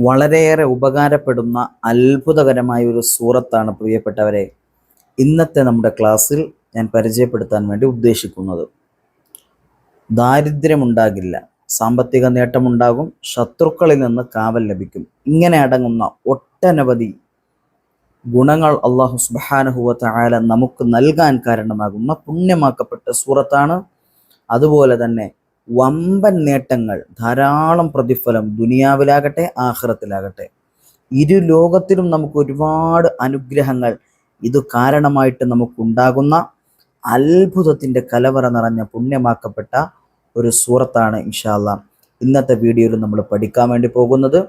വളരെയേറെ ഉപകാരപ്പെടുന്ന അത്ഭുതകരമായ ഒരു സൂറത്താണ് പ്രിയപ്പെട്ടവരെ ഇന്നത്തെ നമ്മുടെ ക്ലാസ്സിൽ ഞാൻ പരിചയപ്പെടുത്താൻ വേണ്ടി ഉദ്ദേശിക്കുന്നത്. ദാരിദ്ര്യമുണ്ടാകില്ല, സാമ്പത്തിക നേട്ടമുണ്ടാകും, ശത്രുക്കളിൽ നിന്ന് കാവൽ ലഭിക്കും. ഇങ്ങനെ അടങ്ങുന്ന ഒട്ടനവധി ഗുണങ്ങൾ അള്ളാഹു സുബ്ഹാനഹു വ തആല നമുക്ക് നൽകാൻ കാരണമാകുന്ന പുണ്യമാക്കപ്പെട്ട സൂറത്താണ്. അതുപോലെ തന്നെ വമ്പൻ നേട്ടങ്ങൾ, ധാരാളം പ്രതിഫലം ദുനിയാവിലാകട്ടെ ആഖിറത്തിലാകട്ടെ ഇരു ലോകത്തിലും നമുക്ക് ഒരുപാട് അനുഗ്രഹങ്ങൾ ഇത് കാരണമായിട്ട് നമുക്കുണ്ടാകുന്ന അത്ഭുതത്തിൻ്റെ കലവറ നിറഞ്ഞ പുണ്യമാക്കപ്പെട്ട ഒരു സൂറത്താണ് ഇൻഷാ അല്ലാഹ് ഇന്നത്തെ വീഡിയോയിൽ നമ്മൾ പഠിക്കാൻ വേണ്ടി പോകുന്നത്.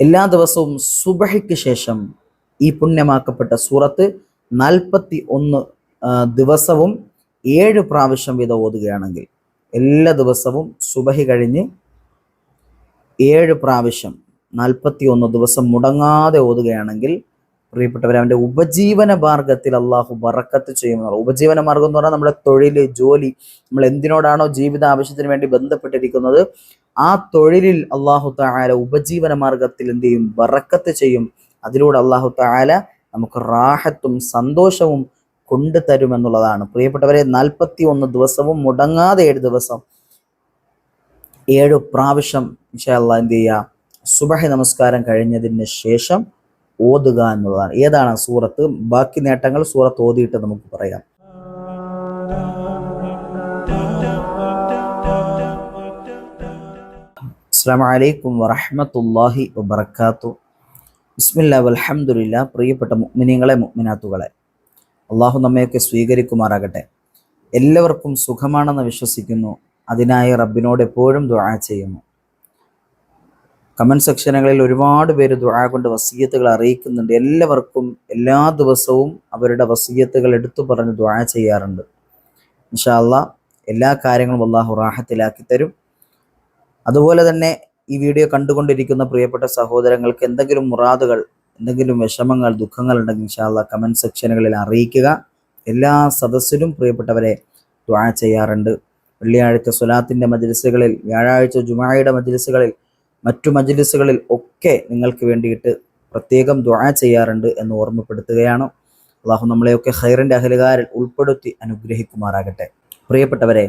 എല്ലാ ദിവസവും സുബഹിക്ക് ശേഷം ഈ പുണ്യമാക്കപ്പെട്ട സൂറത്ത് 41 ദിവസവും 7 പ്രാവശ്യം വീതം ഓതുകയാണെങ്കിൽ, എല്ലാ ദിവസവും സുബഹി കഴിഞ്ഞ് 7 പ്രാവശ്യം 41 ദിവസം മുടങ്ങാതെ ഓതുകയാണെങ്കിൽ പ്രിയപ്പെട്ടവർ, അവൻ്റെ ഉപജീവന മാർഗത്തിൽ അള്ളാഹു ബറക്കത്ത് ചെയ്യുമെന്ന്. ഉപജീവന മാർഗം എന്ന് പറഞ്ഞാൽ നമ്മുടെ തൊഴിൽ, ജോലി, നമ്മൾ എന്തിനോടാണോ ജീവിത ആവശ്യത്തിന് വേണ്ടി ബന്ധപ്പെട്ടിരിക്കുന്നത് ആ തൊഴിലിൽ അള്ളാഹു തആല ഉപജീവന മാർഗത്തിൽ എന്ത് ചെയ്യും? ബറക്കത്ത് ചെയ്യും. അതിലൂടെ അള്ളാഹു തആല നമുക്ക് റാഹത്തും സന്തോഷവും കൊണ്ടുതരുമെന്നുള്ളതാണ്. പ്രിയപ്പെട്ടവരെ, 41 ദിവസവും മുടങ്ങാതെ 7 ദിവസം 7 പ്രാവശ്യം ഇൻഷാ അല്ലാഹ് എന്ത് ചെയ്യുക? സുബഹി നമസ്കാരം കഴിഞ്ഞതിന് ശേഷം ഓതുക എന്നുള്ളതാണ്. ഏതാണ് സൂറത്ത്? ബാക്കി നേട്ടങ്ങൾ സൂറത്ത് ഓതിയിട്ട് നമുക്ക് പറയാം. അസ്സലാമു അലൈക്കും വറഹ്മത്തുള്ളാഹി വബറകാതുഹു. ബിസ്മില്ലാ വൽഹംദുലില്ലാ. പ്രിയപ്പെട്ട മുഅ്മിനീങ്ങളെ, മുഅ്മിനാത്തുകളെ, അള്ളാഹു നമ്മയൊക്കെ സ്വീകരിക്കുമാറാകട്ടെ. എല്ലാവർക്കും സുഖമാണെന്ന് വിശ്വസിക്കുന്നു. അതിനായി റബ്ബിനോട് എപ്പോഴും ദുആ ചെയ്യുന്നു. കമൻറ്റ് സെക്ഷനുകളിൽ ഒരുപാട് പേര് ദുആ കൊണ്ട് വസിയ്യത്തുകൾ അറിയിക്കുന്നുണ്ട്. എല്ലാവർക്കും എല്ലാ ദിവസവും അവരുടെ വസിയ്യത്തുകൾ എടുത്തു പറഞ്ഞ് ദുആ ചെയ്യാറുണ്ട്. ഇൻഷാ അല്ലാഹ് എല്ലാ കാര്യങ്ങളും അള്ളാഹു റാഹത്തിലാക്കി തരും. അതുപോലെ തന്നെ ഈ വീഡിയോ കണ്ടുകൊണ്ടിരിക്കുന്ന പ്രിയപ്പെട്ട സഹോദരങ്ങൾക്ക് എന്തെങ്കിലും മുറാദുകൾ, എന്തെങ്കിലും വിഷമങ്ങൾ, ദുഃഖങ്ങൾ ഉണ്ടെങ്കിൽ ഇൻഷാ അല്ലാഹ് കമൻറ്റ് സെക്ഷനുകളിൽ അറിയിക്കുക. എല്ലാ സദസ്സിലും പ്രിയപ്പെട്ടവരെ ദുആ ചെയ്യാറുണ്ട്. വെള്ളിയാഴ്ച സ്വലാത്തിൻ്റെ മജ്ലിസുകളിൽ, വ്യാഴാഴ്ച ജുമുഅയുടെ മജ്ലിസുകളിൽ, മറ്റു മജ്ലിസുകളിൽ ഒക്കെ നിങ്ങൾക്ക് വേണ്ടിയിട്ട് പ്രത്യേകം ദുആ ചെയ്യാറുണ്ട് എന്ന് ഓർമ്മപ്പെടുത്തുകയാണ്. അള്ളാഹു നമ്മളെയൊക്കെ ഖൈറിൻ്റെ അഹലുകാരിൽ ഉൾപ്പെടുത്തി അനുഗ്രഹിക്കുമാറാകട്ടെ. പ്രിയപ്പെട്ടവരെ,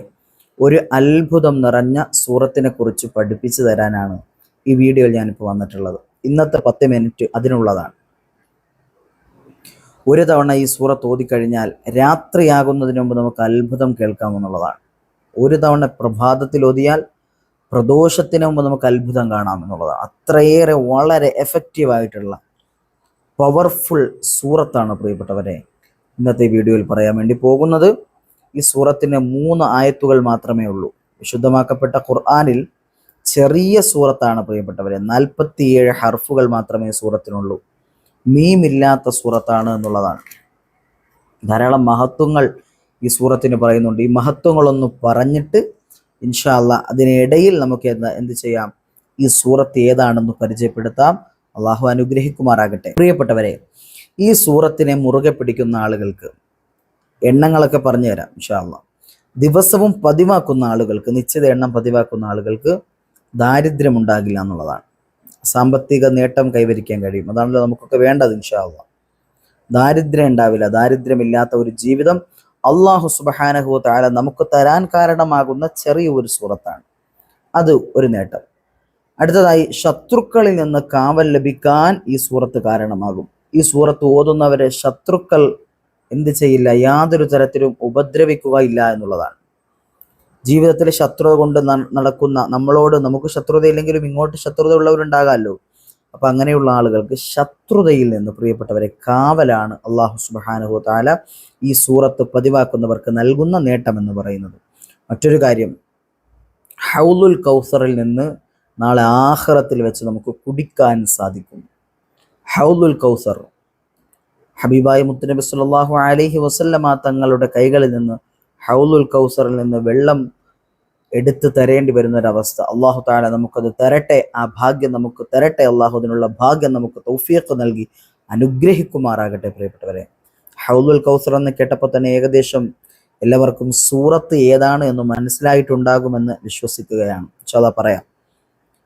ഒരു അത്ഭുതം നിറഞ്ഞ സൂറത്തിനെ കുറിച്ച് പഠിപ്പിച്ചു തരാനാണ് ഈ വീഡിയോയിൽ ഞാനിപ്പോൾ വന്നിട്ടുള്ളത്. ഇന്നത്തെ 10 മിനിറ്റ് അതിനുള്ളതാണ്. ഒരു തവണ ഈ സൂറത്ത് ഓതിക്കഴിഞ്ഞാൽ രാത്രിയാകുന്നതിന് മുമ്പ് നമുക്ക് അത്ഭുതം കേൾക്കാമെന്നുള്ളതാണ്. ഒരു തവണ പ്രഭാതത്തിൽ ഓതിയാൽ പ്രദോഷത്തിന് മുമ്പ് നമുക്ക് അത്ഭുതം കാണാമെന്നുള്ളതാണ്. അത്രയേറെ വളരെ എഫക്റ്റീവായിട്ടുള്ള പവർഫുൾ സൂറത്താണ് പ്രിയപ്പെട്ടവരെ ഇന്നത്തെ വീഡിയോയിൽ പറയാൻ വേണ്ടി പോകുന്നത്. ഈ സൂറത്തിന് 3 ആയത്തുകൾ മാത്രമേ ഉള്ളൂ. വിശുദ്ധമാക്കപ്പെട്ട ഖുർആനിൽ ചെറിയ സൂറത്താണ് പ്രിയപ്പെട്ടവരെ. 47 ഹർഫുകൾ മാത്രമേ സൂറത്തിനുള്ളൂ. മീമില്ലാത്ത സൂറത്താണ് എന്നുള്ളതാണ്. ധാരാളം മഹത്വങ്ങൾ ഈ സൂറത്തിന് പറയുന്നുണ്ട്. ഈ മഹത്വങ്ങളൊന്ന് പറഞ്ഞിട്ട് ഇൻഷാ അല്ലാഹ് അതിനിടയിൽ നമുക്ക് എന്ത് ചെയ്യാം? ഈ സൂറത്ത് ഏതാണെന്ന് പരിചയപ്പെടുത്താം. അള്ളാഹു അനുഗ്രഹിക്കുമാറാകട്ടെ. പ്രിയപ്പെട്ടവരെ, ഈ സൂറത്തിനെ മുറുകെ പിടിക്കുന്ന ആളുകൾക്ക് എണ്ണങ്ങളൊക്കെ പറഞ്ഞു തരാം ഇൻഷാ അല്ലാഹ്. ദിവസവും പതിവാക്കുന്ന ആളുകൾക്ക്, നിശ്ചിത എണ്ണം പതിവാക്കുന്ന ആളുകൾക്ക് ദാരിദ്ര്യം ഉണ്ടാകില്ല എന്നുള്ളതാണ്. സാമ്പത്തിക നേട്ടം കൈവരിക്കാൻ കഴിയും. അതാണല്ലോ നമുക്കൊക്കെ വേണ്ടത് ഇൻഷാ അല്ലാഹ്. ദാരിദ്ര്യം ഉണ്ടാവില്ല. ദാരിദ്ര്യമില്ലാത്ത ഒരു ജീവിതം അള്ളാഹു സുബ്ഹാനഹു വ തആല നമുക്ക് തരാൻ കാരണമാകുന്ന ചെറിയ ഒരു സൂറത്താണ്. അത് ഒരു നേട്ടം. അടുത്തതായി, ശത്രുക്കളിൽ നിന്ന് കാവൽ ലഭിക്കാൻ ഈ സൂറത്ത് കാരണമാകും. ഈ സൂറത്ത് ഓതുന്നവരെ ശത്രുക്കൾ എന്ത് ചെയ്യില്ല? യാതൊരു തരത്തിലും ഉപദ്രവിക്കുകയില്ല എന്നുള്ളതാണ്. ജീവിതത്തിൽ ശത്രുത കൊണ്ട് നടക്കുന്ന നമ്മളോട്, നമുക്ക് ശത്രുതയില്ലെങ്കിലും ഇങ്ങോട്ട് ശത്രുത ഉള്ളവരുണ്ടാകാമല്ലോ. അപ്പം അങ്ങനെയുള്ള ആളുകൾക്ക് ശത്രുതയിൽ നിന്ന് പ്രിയപ്പെട്ടവരെ കാവലാണ് അള്ളാഹു സുബ്ഹാനഹു വ തആല ഈ സൂറത്ത് പതിവാക്കുന്നവർക്ക് നൽകുന്ന നേട്ടം എന്ന് പറയുന്നത്. മറ്റൊരു കാര്യം, ഹൗലുൽ കൗസറിൽ നിന്ന് നാളെ ആഖിറത്തിൽ വെച്ച് നമുക്ക് കുടിക്കാൻ സാധിക്കും. ഹൗലുൽ കൗസർ, ഹബീബായ മുത്തുനബി സല്ലല്ലാഹു അലൈഹി വസല്ലമ തങ്ങളുടെ കൈകളിൽ നിന്ന് ഹൗലുൽ കൗസറിൽ നിന്ന് വെള്ളം എടുത്ത് തരേണ്ടി വരുന്നൊരവസ്ഥ അള്ളാഹു തആല നമുക്കത് തരട്ടെ. ആ ഭാഗ്യം നമുക്ക് തരട്ടെ. അള്ളാഹു അതിനുള്ള ഭാഗ്യം നമുക്ക് തൗഫീഖ് നൽകി അനുഗ്രഹിക്കുമാറാകട്ടെ. പ്രിയപ്പെട്ടവരെ, ഹൗലുൽ കൗസർ എന്ന് കേട്ടപ്പോൾ തന്നെ ഏകദേശം എല്ലാവർക്കും സൂറത്ത് ഏതാണ് എന്ന് മനസ്സിലായിട്ടുണ്ടാകുമെന്ന് വിശ്വസിക്കുകയാണ്. ഇൻഷാ അല്ലാഹ് പറയാം.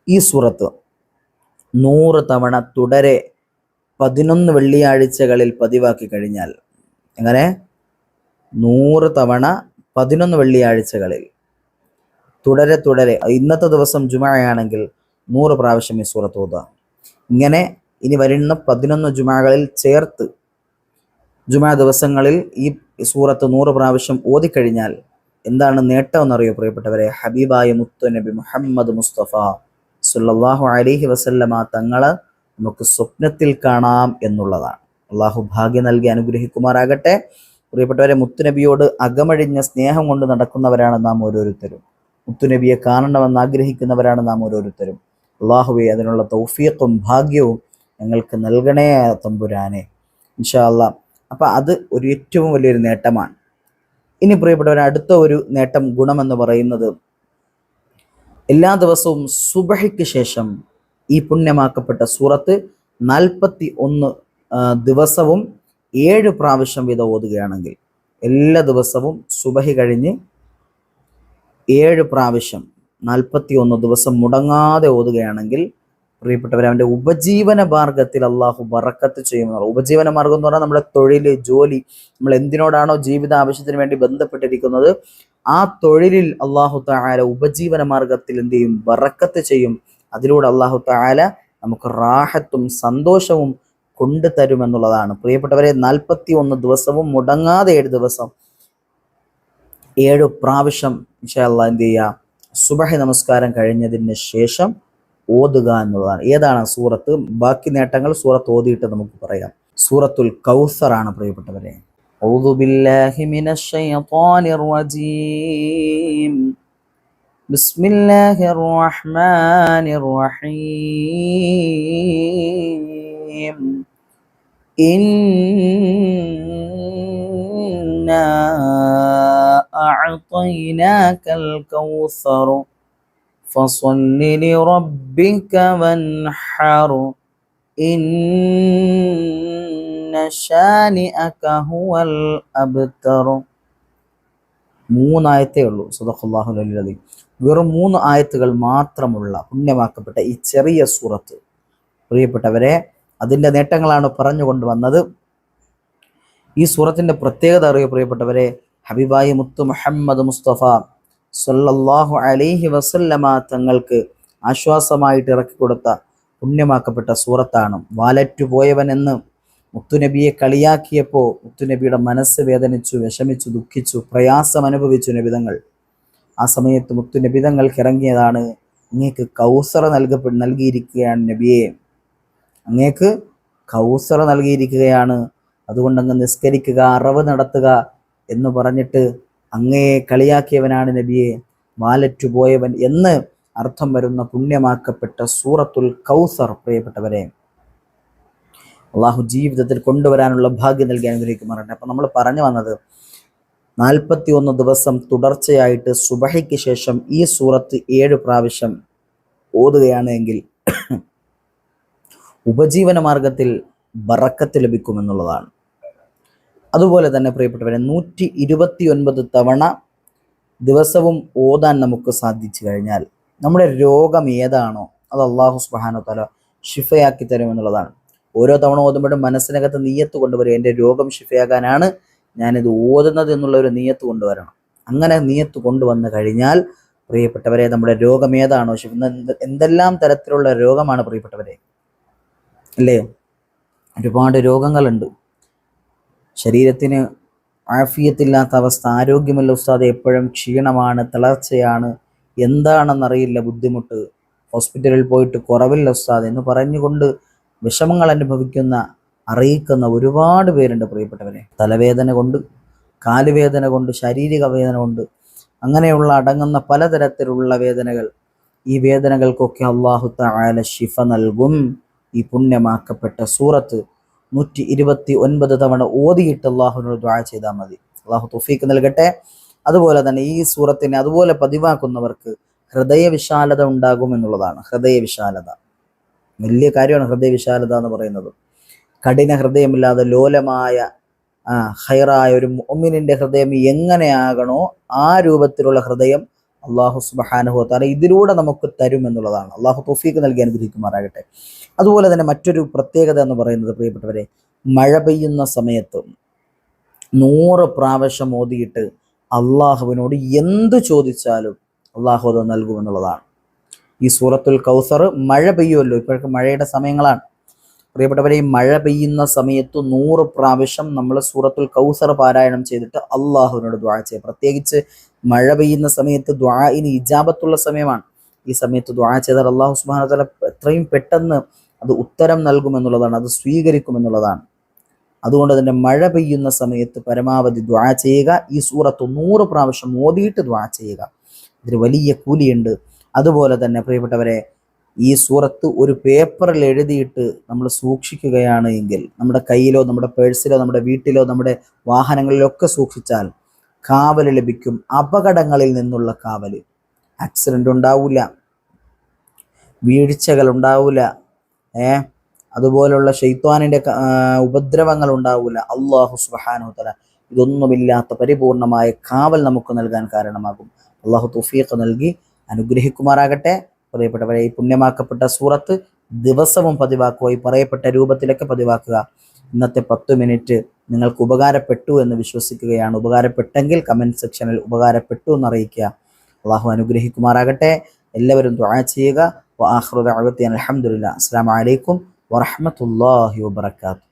ഈ സൂറത്ത് 100 തവണ തുടരെ 11 വെള്ളിയാഴ്ചകളിൽ പതിവാക്കി കഴിഞ്ഞാൽ, എങ്ങനെ 100 തവണ 11 വെള്ളിയാഴ്ചകളിൽ തുടരെ തുടരെ, ഇന്നത്തെ ദിവസം ജുമഅയാണെങ്കിൽ 100 പ്രാവശ്യം ഈ സൂറത്ത് ഓതുക. ഇങ്ങനെ ഇനി വരുന്ന 11 ജുമഅകളിൽ ചേർത്ത് ജുമഅ ദിവസങ്ങളിൽ ഈ സൂറത്ത് 100 പ്രാവശ്യം ഓതിക്കഴിഞ്ഞാൽ എന്താണ് നേട്ടം എന്നറിയോ പ്രിയപ്പെട്ടവരെ? ഹബീബായ മുത്തുനബി മുഹമ്മദ് മുസ്തഫ സല്ലല്ലാഹു അലൈഹി വസല്ലമ തങ്ങളെ നമുക്ക് സ്വപ്നത്തിൽ കാണാം എന്നുള്ളതാണ്. അള്ളാഹു ഭാഗ്യം നൽകി അനുഗ്രഹിക്കുമാറാകട്ടെ. പ്രിയപ്പെട്ടവരെ, മുത്തുനബിയോട് അകമഴിഞ്ഞ സ്നേഹം കൊണ്ട് നടക്കുന്നവരാണ് നാം ഓരോരുത്തരും. മുത്തുനബിയെ കാണണമെന്ന് ആഗ്രഹിക്കുന്നവരാണ് നാം ഓരോരുത്തരും. അള്ളാഹുവെ, അതിനുള്ള തൗഫീഖും ഭാഗ്യവും ഞങ്ങൾക്ക് നൽകണേ തമ്പുരാനെ, ഇൻഷാ അല്ലാഹ്. അപ്പം അത് ഒരു ഏറ്റവും വലിയൊരു നേട്ടമാണ്. ഇനി പ്രിയപ്പെട്ടവർ, അടുത്ത ഒരു നേട്ടം, ഗുണമെന്ന് പറയുന്നത്, എല്ലാ ദിവസവും സുബഹിക്ക് ശേഷം ഈ പുണ്യമാക്കപ്പെട്ട സൂറത്ത് 41 ദിവസവും 7 പ്രാവശ്യം വീതം ഓതുകയാണെങ്കിൽ, എല്ലാ ദിവസവും സുബഹി കഴിഞ്ഞ് 7 പ്രാവശ്യം 41 ദിവസം മുടങ്ങാതെ ഓതുകയാണെങ്കിൽ പ്രിയപ്പെട്ടവർ, അവൻ്റെ ഉപജീവന മാർഗത്തിൽ അള്ളാഹു ബറക്കത്ത് ചെയ്യുമെന്നുള്ള. ഉപജീവന മാർഗം എന്ന് പറഞ്ഞാൽ നമ്മുടെ തൊഴിൽ, ജോലി, നമ്മൾ എന്തിനോടാണോ ജീവിത ആവശ്യത്തിന് വേണ്ടി ബന്ധപ്പെട്ടിരിക്കുന്നത് ആ തൊഴിലിൽ അള്ളാഹു തആല ഉപജീവന മാർഗത്തിൽ എന്ത് ചെയ്യും? ബറക്കത്ത് ചെയ്യും. അതിലൂടെ അള്ളാഹു തആല നമുക്ക് റാഹത്തും സന്തോഷവും കൊണ്ടുതരുമെന്നുള്ളതാണ്. പ്രിയപ്പെട്ടവരെ, 41 ദിവസവും മുടങ്ങാതെ 7 ദിവസം 7 പ്രാവശ്യം ഇൻഷാ അല്ലാഹ് എന്ത് ചെയ്യുക? സുബഹി നമസ്കാരം കഴിഞ്ഞതിന് ശേഷം ഓതുക എന്നുള്ളതാണ്. ഏതാണ് സൂറത്ത്? ബാക്കി നേട്ടങ്ങൾ സൂറത്ത് ഓതിയിട്ട് നമുക്ക് പറയാം. സൂറത്തുൽ കൗസർ ആണ് പ്രിയപ്പെട്ടവരെ. ഔദു ബില്ലാഹി മിനശ് ശൈത്വാനിർ റജീം. ബിസ്മില്ലാഹിർ റഹ്മാനിർ റഹീം. ഇന്നാ അഅ്തൈനാകൽ കൗസർ ഫസല്ലി ലിറബ്ബിക വൻഹർ ഇന്ന ശാനിഅക ഹുവൽ അബ്തർ. 3 ആയത്തേ ഉള്ളൂ. സദഖല്ലാഹുൽ അലിയ്യുൽ അദീം. വെറും 3 ആയത്തുകൾ മാത്രമുള്ള പുണ്യമാക്കപ്പെട്ട ഈ ചെറിയ സൂറത്ത്, പ്രിയപ്പെട്ടവരെ, അതിൻ്റെ നേട്ടങ്ങളാണ് പറഞ്ഞുകൊണ്ട് വന്നത്. ഈ സൂറത്തിൻ്റെ പ്രത്യേകത അറിയോ പ്രിയപ്പെട്ടവരെ? ഹബീബായ മുത്തു മുഹമ്മദ് മുസ്തഫ സല്ലല്ലാഹു അലൈഹി വസല്ലമ തങ്ങൾക്ക് ആശ്വാസമായിട്ട് ഇറക്കിക്കൊടുത്ത പുണ്യമാക്കപ്പെട്ട സൂറത്താണ്. വാലറ്റുപോയവൻ എന്ന് മുത്തുനബിയെ കളിയാക്കിയപ്പോൾ മുത്തുനബിയുടെ മനസ്സ് വേദനിച്ചു, വിഷമിച്ചു, ദുഃഖിച്ചു, പ്രയാസം അനുഭവിച്ചു നബിതങ്ങൾ. ആ സമയത്ത് മുത്തുനബിതങ്ങൾക്ക് ഇറങ്ങിയതാണ്, അങ്ങേക്ക് കൗസർ നൽകിയിരിക്കുകയാണ് നബിയെ, അങ്ങേക്ക് കൗസർ നൽകിയിരിക്കുകയാണ്, അതുകൊണ്ട് അങ്ങ് നിസ്കരിക്കുക, അറവ് നടത്തുക എന്ന് പറഞ്ഞിട്ട് അങ്ങയെ കളിയാക്കിയവനാണ് നബിയെ, വാലറ്റുപോയവൻ എന്ന് അർത്ഥം വരുന്ന പുണ്യമാക്കപ്പെട്ട സൂറത്തുൽ കൗസർ. പ്രിയപ്പെട്ടവരെ, അള്ളാഹു ജീവിതത്തിൽ കൊണ്ടുവരാനുള്ള ഭാഗ്യം നൽകി അനുഗ്രഹിക്കുമാറുണ്ട്. അപ്പം നമ്മൾ പറഞ്ഞു വന്നത്, 41 ദിവസം തുടർച്ചയായിട്ട് സുബഹിക്ക് ശേഷം ഈ സൂറത്ത് 7 പ്രാവശ്യം ഓതുകയാണ് എങ്കിൽ ഉപജീവന മാർഗത്തിൽ ബറക്കത്ത് ലഭിക്കുമെന്നുള്ളതാണ്. അതുപോലെ തന്നെ പ്രിയപ്പെട്ടവരെ, 129 തവണ ദിവസവും ഓതാൻ നമുക്ക് സാധിച്ചു കഴിഞ്ഞാൽ നമ്മുടെ രോഗം ഏതാണോ അത് അള്ളാഹു സുബ്ഹാനഹു വ തആല ഷിഫയാക്കി തരുമെന്നുള്ളതാണ്. ഓരോ തവണ ഓതുമ്പോഴും മനസ്സിനകത്ത് നീയത്ത് കൊണ്ടുവരിക, എൻ്റെ രോഗം ഷിഫയാകാനാണ് ഞാനിത് ഓതുന്നത് എന്നുള്ള ഒരു നീയത്ത് കൊണ്ടുവരണം. അങ്ങനെ നീയത്ത് കൊണ്ടുവന്നു കഴിഞ്ഞാൽ പ്രിയപ്പെട്ടവരെ, നമ്മുടെ രോഗം ഏതാണോ, എന്തെല്ലാം തരത്തിലുള്ള രോഗമാണ് പ്രിയപ്പെട്ടവരെ, അല്ലേ? ഒരുപാട് രോഗങ്ങളുണ്ട്. ശരീരത്തിന് ആഫിയത്തില്ലാത്ത അവസ്ഥ, ആരോഗ്യമല്ല ഉസ്താദ്, എപ്പോഴും ക്ഷീണമാണ്, തളർച്ചയാണ്, എന്താണെന്നറിയില്ല, ബുദ്ധിമുട്ട്, ഹോസ്പിറ്റലിൽ പോയിട്ട് കുറവില്ല ഉസ്താദ് എന്ന് പറഞ്ഞുകൊണ്ട് വിഷമങ്ങൾ അനുഭവിക്കുന്ന, അറിയിക്കുന്ന ഒരുപാട് പേരുണ്ട് പ്രിയപ്പെട്ടവരെ. തലവേദന കൊണ്ട്, കാലുവേദന കൊണ്ട്, ശാരീരിക വേദന കൊണ്ട്, അങ്ങനെയുള്ള അടങ്ങുന്ന പലതരത്തിലുള്ള വേദനകൾ. ഈ വേദനകൾക്കൊക്കെ അല്ലാഹു തആല ശിഫ നൽകും. ഈ പുണ്യമാക്കപ്പെട്ട സൂറത്ത് 129 തവണ ഓതിയിട്ട് അള്ളാഹുവിനോട് ദുആ ചെയ്താൽ മതി. അള്ളാഹു തൗഫീഖ് നൽകട്ടെ. അതുപോലെ തന്നെ ഈ സൂറത്തിനെ അതുപോലെ പതിവാക്കുന്നവർക്ക് ഹൃദയവിശാലത ഉണ്ടാകും എന്നുള്ളതാണ്. ഹൃദയവിശാലത വലിയ കാര്യമാണ്. ഹൃദയവിശാലത എന്ന് പറയുന്നത് കഠിന ഹൃദയമില്ലാതെ ലോലമായ ഹൈറായ ഒരു മുഅ്മിനിന്റെ ഹൃദയം എങ്ങനെയാകണോ ആ രൂപത്തിലുള്ള ഹൃദയം അള്ളാഹു സുബ്ഹാനഹു വ തആല ഇതിലൂടെ നമുക്ക് തരും എന്നുള്ളതാണ്. അള്ളാഹു തൗഫീഖ് നൽകി അനുഗ്രഹിക്കുമാറാകട്ടെ. അതുപോലെ തന്നെ മറ്റൊരു പ്രത്യേകത എന്ന് പറയുന്നത് പ്രിയപ്പെട്ടവരെ, മഴ പെയ്യുന്ന സമയത്ത് 100 പ്രാവശ്യം ഓതിയിട്ട് അള്ളാഹുവിനോട് എന്ത് ചോദിച്ചാലും അള്ളാഹു അത് നൽകുമെന്നുള്ളതാണ്. ഈ സൂറത്തുൽ കൗസർ, മഴ പെയ്യുമല്ലോ, ഇപ്പോഴൊക്കെ മഴയുടെ സമയങ്ങളാണ് പ്രിയപ്പെട്ടവരെ. ഈ മഴ പെയ്യുന്ന സമയത്ത് 100 പ്രാവശ്യം നമ്മൾ സൂറത്തുൽ കൗസർ പാരായണം ചെയ്തിട്ട് അള്ളാഹുവിനോട് ദുആ ചെയ്യുക. പ്രത്യേകിച്ച് മഴ പെയ്യുന്ന സമയത്ത് ദുആഇന് ഇജാബത്തുള്ള സമയമാണ്. ഈ സമയത്ത് ദുആ ചെയ്താൽ അള്ളാഹു സുബ്ഹാനഹു വ തആല എത്രയും പെട്ടെന്ന് അത് ഉത്തരം നൽകുമെന്നുള്ളതാണ്, അത് സ്വീകരിക്കുമെന്നുള്ളതാണ്. അതുകൊണ്ട് തന്നെ മഴ പെയ്യുന്ന സമയത്ത് പരമാവധി ദുആ ചെയ്യുക. ഈ സൂറത്ത് 100 പ്രാവശ്യം ഓതിയിട്ട് ദുആ ചെയ്യുക. ഇതിന് വലിയ കൂലിയുണ്ട്. അതുപോലെ തന്നെ പ്രിയപ്പെട്ടവരെ, ഈ സൂറത്ത് ഒരു പേപ്പറിൽ എഴുതിയിട്ട് നമ്മൾ സൂക്ഷിക്കുകയാണ് എങ്കിൽ, നമ്മുടെ കയ്യിലോ നമ്മുടെ പേഴ്സിലോ നമ്മുടെ വീട്ടിലോ നമ്മുടെ വാഹനങ്ങളിലൊക്കെ സൂക്ഷിച്ചാൽ കാവൽ ലഭിക്കും. അപകടങ്ങളിൽ നിന്നുള്ള കാവൽ. ആക്സിഡന്റ് ഉണ്ടാവില്ല, വീഴ്ചകൾ ഉണ്ടാവില്ല, അതുപോലുള്ള ശൈത്വാനിന്റെ ഉപദ്രവങ്ങൾ ഉണ്ടാവില്ല. അള്ളാഹു സുബ്ഹാനഹു വ തആല ഇതൊന്നുമില്ലാത്ത പരിപൂർണമായ കാവൽ നമുക്ക് നൽകാൻ കാരണമാകും. അള്ളാഹു തൗഫീഖ് നൽകി അനുഗ്രഹിക്കുമാറാകട്ടെ. പറയപ്പെട്ടവരെ, ഈ പുണ്യമാക്കപ്പെട്ട സൂറത്ത് ദിവസവും പതിവാക്കുക, ഈ പറയപ്പെട്ട രൂപത്തിലൊക്കെ പതിവാക്കുക. ഇന്നത്തെ 10 മിനിറ്റ് നിങ്ങൾക്ക് ഉപകാരപ്പെട്ടു എന്ന് വിശ്വസിക്കുകയാണ്. ഉപകാരപ്പെട്ടെങ്കിൽ കമൻറ്റ് സെക്ഷനിൽ ഉപകാരപ്പെട്ടു എന്ന് അറിയിക്കുക. അള്ളാഹു അനുഗ്രഹിക്കുമാറാകട്ടെ. എല്ലാവരും ദുആ ചെയ്യുക. വആഖിറു ദഅവതി അൽഹംദുലില്ലാഹ്. അസ്സലാമു അലൈക്കും വറഹ്മത്തുള്ളാഹി വബറകാതുഹു.